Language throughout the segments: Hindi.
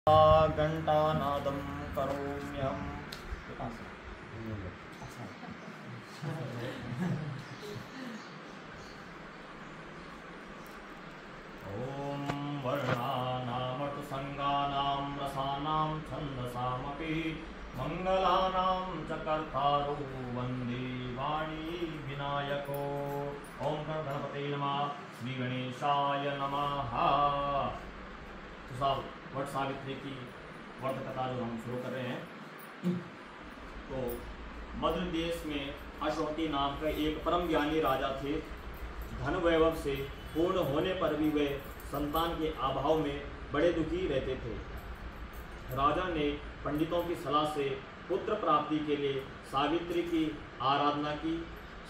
घंटानादं करोम्यहम्। ॐ वर्णानामटु संगानां रसानां छन्दसामपि मंगलानां च कर्तारो वन्दे वाणी विनायको। ओम गणपते नमः। श्री गणेशाय नमः। तो साहब वट सावित्री की व्रत कथा जो हम शुरू कर रहे हैं, तो मध्य देश में अश्वपति नाम का एक परम ज्ञानी राजा थे। धन वैभव से पूर्ण होने पर भी वे संतान के अभाव में बड़े दुखी रहते थे। राजा ने पंडितों की सलाह से पुत्र प्राप्ति के लिए सावित्री की आराधना की।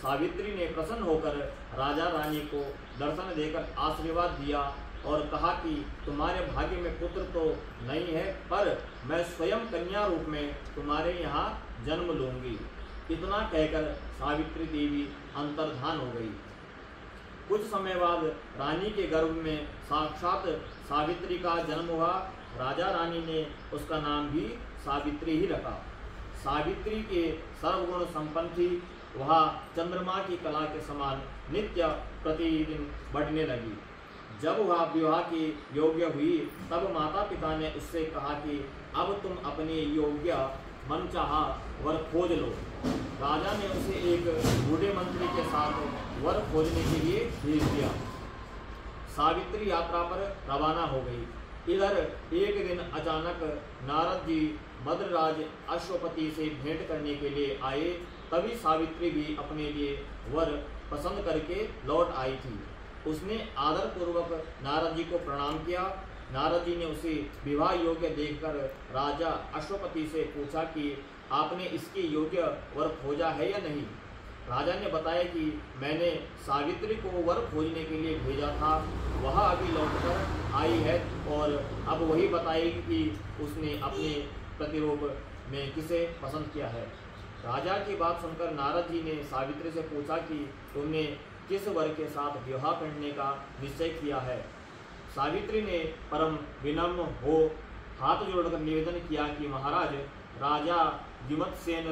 सावित्री ने प्रसन्न होकर राजा रानी को दर्शन देकर आशीर्वाद दिया और कहा कि तुम्हारे भाग्य में पुत्र तो नहीं है, पर मैं स्वयं कन्या रूप में तुम्हारे यहाँ जन्म लूंगी। इतना कहकर सावित्री देवी अंतर्धान हो गई। कुछ समय बाद रानी के गर्भ में साक्षात सावित्री का जन्म हुआ। राजा रानी ने उसका नाम भी सावित्री ही रखा। सावित्री के सर्वगुण संपन्न थी। वह चंद्रमा की कला के समान नित्य प्रतिदिन बढ़ने लगी। जब वह विवाह के योग्य हुई तब माता पिता ने उससे कहा कि अब तुम अपने योग्य मनचाहा वर खोज लो। राजा ने उसे एक बूढ़े मंत्री के साथ वर खोजने के लिए भेज दिया। सावित्री यात्रा पर रवाना हो गई। इधर एक दिन अचानक नारद जी मद्रराज अश्वपति से भेंट करने के लिए आए। तभी सावित्री भी अपने लिए वर पसंद करके लौट आई थी। उसने आदर पूर्वक नारद जी को प्रणाम किया। नारद जी ने उसे विवाह योग्य देखकर राजा अश्वपति से पूछा कि आपने इसके योग्य वर खोजा है या नहीं। राजा ने बताया कि मैंने सावित्री को वर खोजने के लिए भेजा था, वह अभी लौटकर आई है और अब वही बताएगी कि उसने अपने प्रतिरूप में किसे पसंद किया है। राजा की बात सुनकर नारद जी ने सावित्री से पूछा कि तुमने किस वर के साथ विवाह करने का निश्चय किया है। सावित्री ने परम विनम्र हो हाथ जोड़कर निवेदन किया कि महाराज, राजा द्युमत्सेन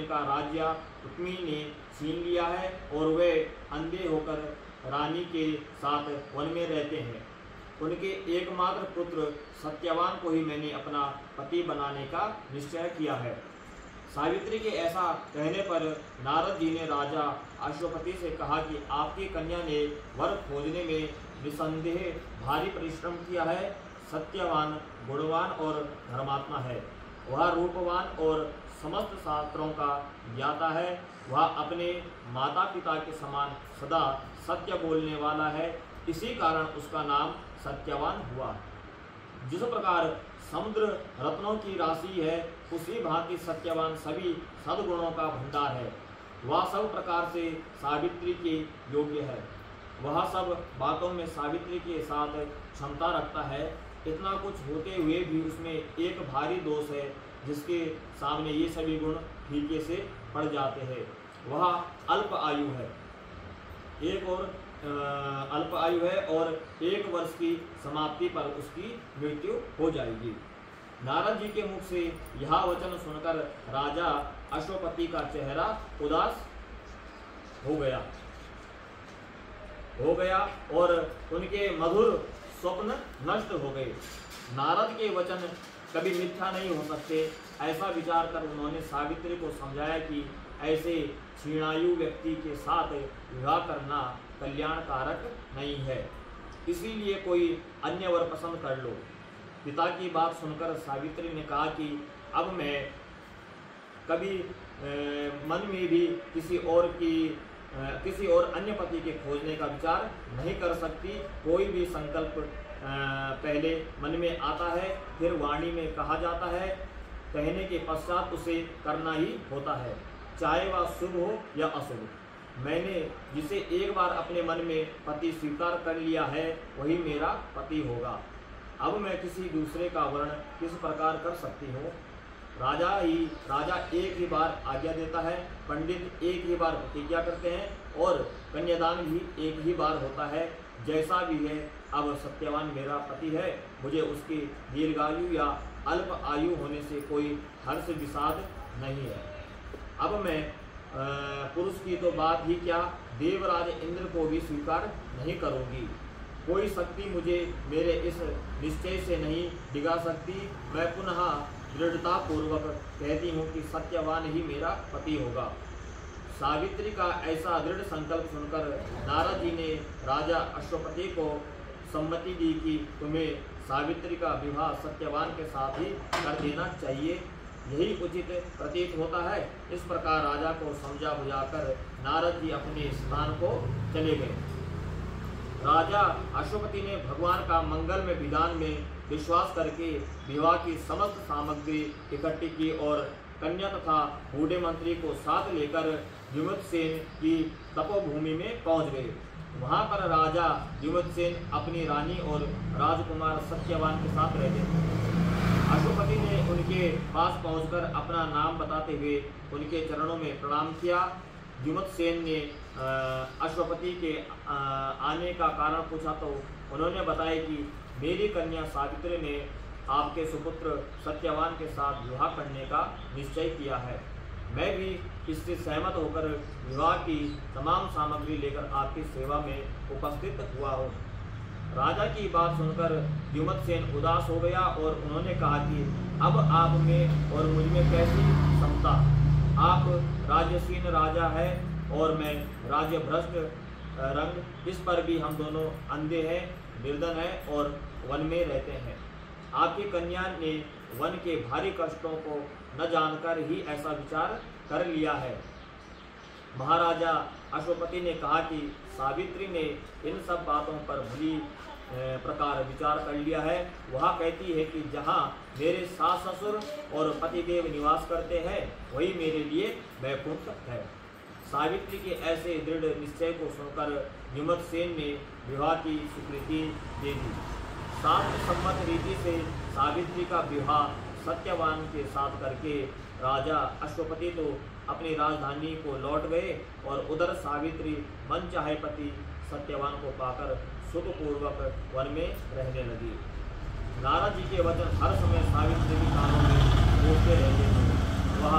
का राज्य रुक्मी ने छीन लिया है और वे अंधे होकर रानी के साथ वन में रहते हैं। उनके एकमात्र पुत्र सत्यवान को ही मैंने अपना पति बनाने का निश्चय किया है। सावित्री के ऐसा कहने पर नारद जी ने राजा अश्वपति से कहा कि आपकी कन्या ने वर खोजने में निसंदेह भारी परिश्रम किया है। सत्यवान, गुणवान और धर्मात्मा है। वह रूपवान और समस्त शास्त्रों का ज्ञाता है। वह अपने माता पिता के समान सदा सत्य बोलने वाला है। इसी कारण उसका नाम सत्यवान हुआ। जिस प्रकार समुद्र रत्नों की राशि है, उसी भांति सत्यवान सभी सद्गुणों का भंडार है। वह सब प्रकार से सावित्री के योग्य है। वह सब बातों में सावित्री के साथ क्षमता रखता है। इतना कुछ होते हुए भी उसमें एक भारी दोष है, जिसके सामने ये सभी गुण फीके से पड़ जाते हैं। वह अल्प आयु है, अल्प आयु है और 1 वर्ष की समाप्ति पर उसकी मृत्यु हो जाएगी। नारद जी के मुख से यह वचन सुनकर राजा अश्वपति का चेहरा उदास हो गया और उनके मधुर स्वप्न नष्ट हो गए। नारद के वचन कभी मिथ्या नहीं हो सकते, ऐसा विचार कर उन्होंने सावित्री को समझाया कि ऐसे क्षीणायु व्यक्ति के साथ विवाह करना कल्याणकारक नहीं है, इसीलिए कोई अन्य वर पसंद कर लो। पिता की बात सुनकर सावित्री ने कहा कि अब मैं कभी मन में भी किसी और अन्य पति के खोजने का विचार नहीं कर सकती। कोई भी संकल्प पहले मन में आता है, फिर वाणी में कहा जाता है, कहने के पश्चात उसे करना ही होता है, चाहे वह शुभ हो या अशुभ। मैंने जिसे एक बार अपने मन में पति स्वीकार कर लिया है, वही मेरा पति होगा। अब मैं किसी दूसरे का वर्ण किस प्रकार कर सकती हूँ। राजा एक ही बार आज्ञा देता है, पंडित एक ही बार प्रतिज्ञा करते हैं और कन्यादान भी एक ही बार होता है। जैसा भी है अब सत्यवान मेरा पति है, मुझे उसकी दीर्घायु या अल्प आयु होने से कोई हर्ष विषाद नहीं है। अब मैं पुरुष की तो बात ही क्या, देवराज इंद्र को भी स्वीकार नहीं करूंगी। कोई शक्ति मुझे मेरे इस निश्चय से नहीं डिगा सकती। मैं पुनः दृढ़ता पूर्वक कहती हूँ कि सत्यवान ही मेरा पति होगा। सावित्री का ऐसा दृढ़ संकल्प सुनकर नारद जी ने राजा अश्वपति को सम्मति दी कि तुम्हें सावित्री का विवाह सत्यवान के साथ ही कर देना चाहिए, यही उचित प्रतीत होता है। इस प्रकार राजा को समझा बुझाकर नारद जी अपने स्थान को चले गए। राजा अश्वपति ने भगवान का मंगल में विधान में विश्वास करके विवाह की समस्त सामग्री इकट्ठी की और कन्या तथा बूढ़े मंत्री को साथ लेकर युमतसेन की तपोभूमि में पहुंच गए। वहां पर राजा युमतसेन अपनी रानी और राजकुमार सत्यवान के साथ रहते थे। अश्वपति ने उनके पास पहुंचकर अपना नाम बताते हुए उनके चरणों में प्रणाम किया। युमतसेन ने अश्वपति के आने का कारण पूछा तो उन्होंने बताया कि मेरी कन्या सावित्री ने आपके सुपुत्र सत्यवान के साथ विवाह करने का निश्चय किया है। मैं भी इससे सहमत होकर विवाह की तमाम सामग्री लेकर आपकी सेवा में उपस्थित हुआ हूँ। राजा की बात सुनकर युमतसेन उदास हो गया और उन्होंने कहा कि अब आप में और मुझ में कैसी समता। आप राजसीन राजा है और मैं राज्य भ्रष्ट रंग, इस पर भी हम दोनों अंधे हैं, निर्धन हैं और वन में रहते हैं। आपकी कन्या ने वन के भारी कष्टों को न जानकर ही ऐसा विचार कर लिया है। महाराजा अश्वपति ने कहा कि सावित्री ने इन सब बातों पर भली प्रकार विचार कर लिया है। वह कहती है कि जहाँ मेरे सास ससुर और पतिदेव निवास करते हैं वही मेरे लिए वैकुंठ है। सावित्री के ऐसे दृढ़ निश्चय को सुनकर युमतसेन ने विवाह की स्वीकृति दे दी। शास्त्र सम्मत रीति से सावित्री का विवाह सत्यवान के साथ करके राजा अश्वपति तो अपनी राजधानी को लौट गए और उधर सावित्री मनचाहे पति सत्यवान को पाकर सुखपूर्वक वन में रहने लगी। नारद जी के वचन हर समय सावित्री के कानों में गूंजते रहते थे। वह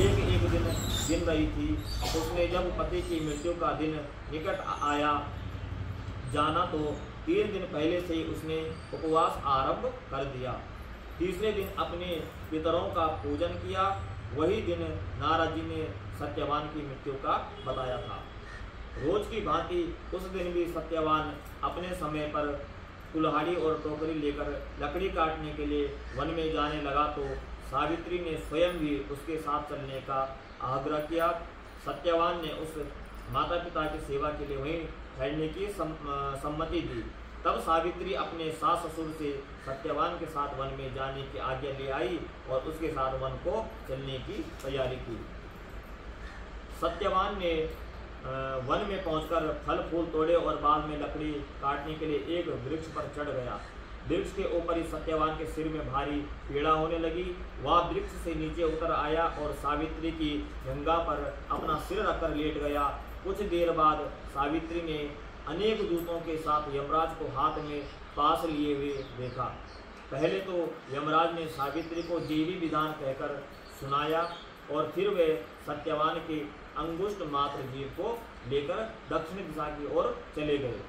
एक एक दिन गिन रही थी। उसने जब पति की मृत्यु का दिन निकट आया जाना तो 3 दिन पहले से ही उसने उपवास आरंभ कर दिया। तीसरे दिन अपने पितरों का पूजन किया। वही दिन नारद जी ने सत्यवान की मृत्यु का बताया था। रोज की भांति उस दिन भी सत्यवान अपने समय पर कुल्हाड़ी और टोकरी लेकर लकड़ी काटने के लिए वन में जाने लगा तो सावित्री ने स्वयं भी उसके साथ चलने का आग्रह किया। सत्यवान ने उस माता पिता की सेवा के लिए वहीं ठहरने की सम्मति दी। तब सावित्री अपने सास ससुर से सत्यवान के साथ वन में जाने की आज्ञा ले आई और उसके साथ वन को चलने की तैयारी की। सत्यवान ने वन में पहुंचकर फल फूल तोड़े और बाद में लकड़ी काटने के लिए एक वृक्ष पर चढ़ गया। वृक्ष के ऊपर ही सत्यवान के सिर में भारी पीड़ा होने लगी। वह वृक्ष से नीचे उतर आया और सावित्री की गंगा पर अपना सिर रखकर लेट गया। कुछ देर बाद सावित्री ने अनेक दूतों के साथ यमराज को हाथ में पास लिए हुए देखा। पहले तो यमराज ने सावित्री को देवी विधान कहकर सुनाया और फिर वे सत्यवान के अंगुष्ठ मात्र जीव को लेकर दक्षिण दिशा की ओर चले गए।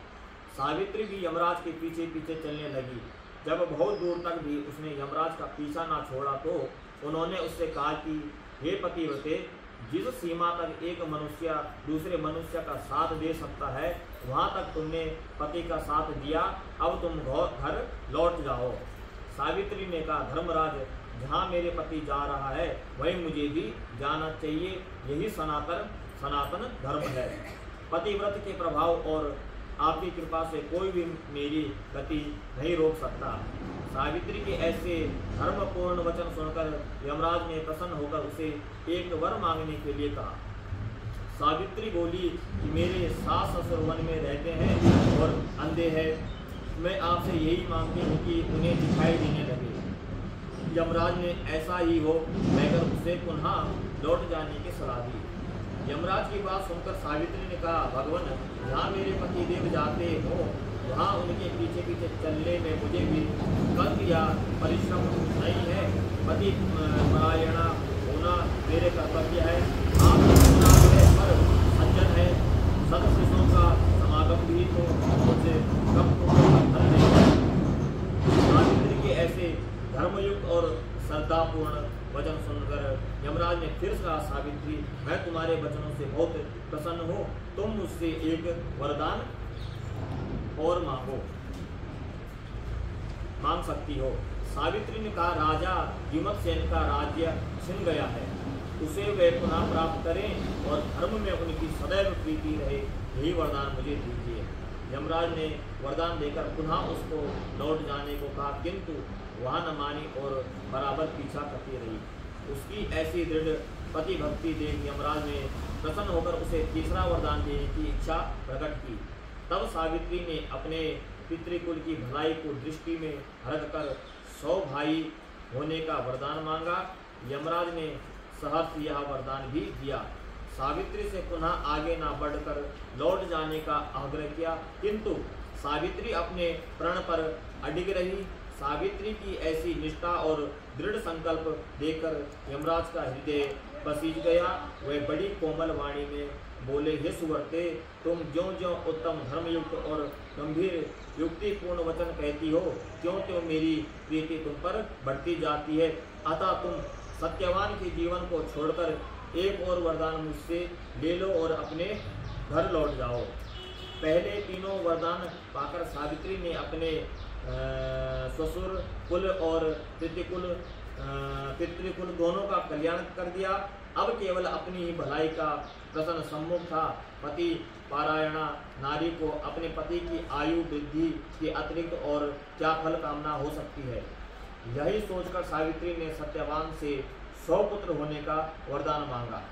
सावित्री भी यमराज के पीछे पीछे चलने लगी। जब बहुत दूर तक भी उसने यमराज का पीछा ना छोड़ा तो उन्होंने उससे कहा कि हे पतिव्रते, जिस सीमा तक एक मनुष्य दूसरे मनुष्य का साथ दे सकता है वहाँ तक तुमने पति का साथ दिया, अब तुम घर लौट जाओ। सावित्री ने कहा, धर्मराज, जहाँ मेरे पति जा रहा है वहीं मुझे भी जाना चाहिए, यही सनातन धर्म है। पतिव्रत के प्रभाव और आपकी कृपा से कोई भी मेरी गति नहीं रोक सकता। सावित्री के ऐसे धर्मपूर्ण वचन सुनकर यमराज ने प्रसन्न होकर उसे एक वर मांगने के लिए कहा। सावित्री बोली कि मेरे सास ससुर वन में रहते हैं और अंधे हैं, मैं आपसे यही मांगती हूँ कि उन्हें दिखाई देने लगे। यमराज ने ऐसा ही हो कहकर उसे पुनः लौट जाने की सलाह दी। यमराज की बात सुनकर सावित्री ने कहा, भगवान, जहाँ मेरे पति देव जाते हो वहाँ उनके पीछे पीछे चलने में मुझे भी कष्ट या परिश्रम नहीं है। पति परायणा होना मेरे कर्तव्य है। आप पर सज्जन है, सदस्यों का समागम भी तो मुझे कम फल नहीं। सावित्री के ऐसे धर्मयुक्त और श्रद्धापूर्ण वचन सुनकर यमराज ने फिर कहा, सावित्री मैं तुम्हारे वचनों से बहुत प्रसन्न हूँ, तुम मुझसे एक वरदान और मांग सकती हो। सावित्री ने कहा, राजा युमत्सेन का राज्य छिन गया है, उसे वे पुनः प्राप्त करें और धर्म में उनकी सदैव प्रीति रहे, यही वरदान मुझे दीजिए। यमराज ने वरदान देकर पुनः उसको लौट जाने को कहा, किंतु वह न मानी और बराबर पीछा करती रही। उसकी ऐसी दृढ़ पति भक्ति देख यमराज ने प्रसन्न होकर उसे तीसरा वरदान देने की इच्छा प्रकट की। तब सावित्री ने अपने पितृकुल की भलाई को दृष्टि में रखकर 100 भाई होने का वरदान मांगा। यमराज ने सहर्ष यह वरदान भी दिया। सावित्री से पुनः आगे न बढ़कर लौट जाने का आग्रह किया, किंतु सावित्री अपने प्रण पर अडिग रही। सावित्री की ऐसी निष्ठा और दृढ़ संकल्प देखकर यमराज का हृदय पसीज गया। वह बड़ी कोमल वाणी में बोले, हे सुवर्ते, तुम ज्यों ज्यों उत्तम धर्मयुक्त और गंभीर युक्तिपूर्ण वचन कहती हो, क्यों त्यों मेरी प्रीति तुम पर बढ़ती जाती है। अतः तुम सत्यवान के जीवन को छोड़कर एक और वरदान मुझसे ले लो और अपने घर लौट जाओ। पहले तीनों वरदान पाकर सावित्री ने अपने ससुर कुल और पितृकुल दोनों का कल्याण कर दिया। अब केवल अपनी ही भलाई का प्रसन्न सम्मुख था। पति पारायणा नारी को अपने पति की आयु वृद्धि के अतिरिक्त और क्या फल कामना हो सकती है। यही सोचकर सावित्री ने सत्यवान से 100 पुत्र होने का वरदान मांगा।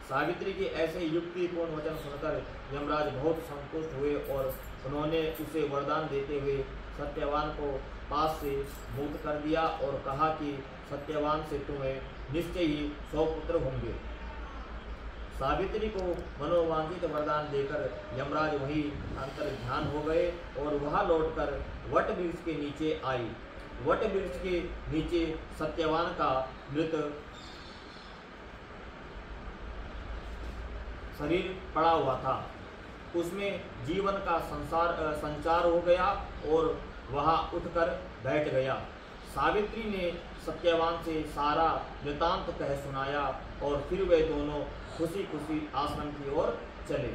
सावित्री के ऐसे युक्तिपूर्ण वचन सुनकर यमराज बहुत संतुष्ट हुए और उन्होंने उसे वरदान देते हुए सत्यवान को पास से मुक्त कर दिया और कहा कि सत्यवान से तुम्हें निश्चय ही 100 पुत्र होंगे। सावित्री को मनोवांछित वरदान देकर यमराज वही अंतर ध्यान हो गए और वहां लौटकर वट वृक्ष के नीचे आई। वट वृक्ष के नीचे सत्यवान का मृत शरीर पड़ा हुआ था। उसमें जीवन का संचार हो गया और वह उठकर बैठ गया। सावित्री ने सत्यवान से सारा वृतांत कह सुनाया और फिर वे दोनों खुशी खुशी आश्रम की ओर चले।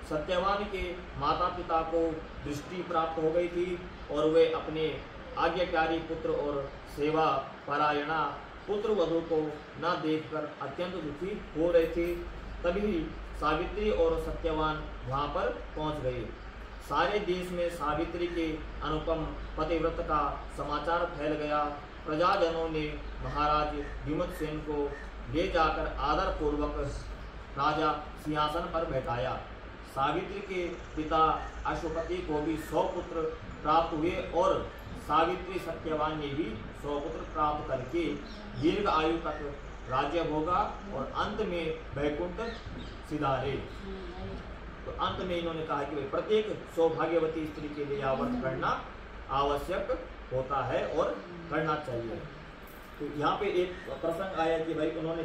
सत्यवान के माता पिता को दृष्टि प्राप्त हो गई थी और वे अपने आज्ञाकारी पुत्र और सेवा परायणा पुत्र वधू को न देखकर अत्यंत दुखी हो रहे थे। तभी सावित्री और सत्यवान वहां पर पहुंच गए। सारे देश में सावित्री के अनुपम पतिव्रत का समाचार फैल गया। प्रजाजनों ने महाराज युमत्सेन को ले जाकर आदर पूर्वक राजा सिंहासन पर बैठाया। सावित्री के पिता अश्वपति को भी 100 पुत्र प्राप्त हुए और सावित्री सत्यवान ने भी 100 पुत्र प्राप्त करके दीर्घ आयु तक राज्य भोगा और अंत में वैकुंठ सिधारे। तो अंत में इन्होंने कहा कि प्रत्येक सौभाग्यवती स्त्री के लिए व्रत करना आवश्यक होता है और करना चाहिए। तो यहाँ पे एक प्रसंग आया कि भाई उन्होंने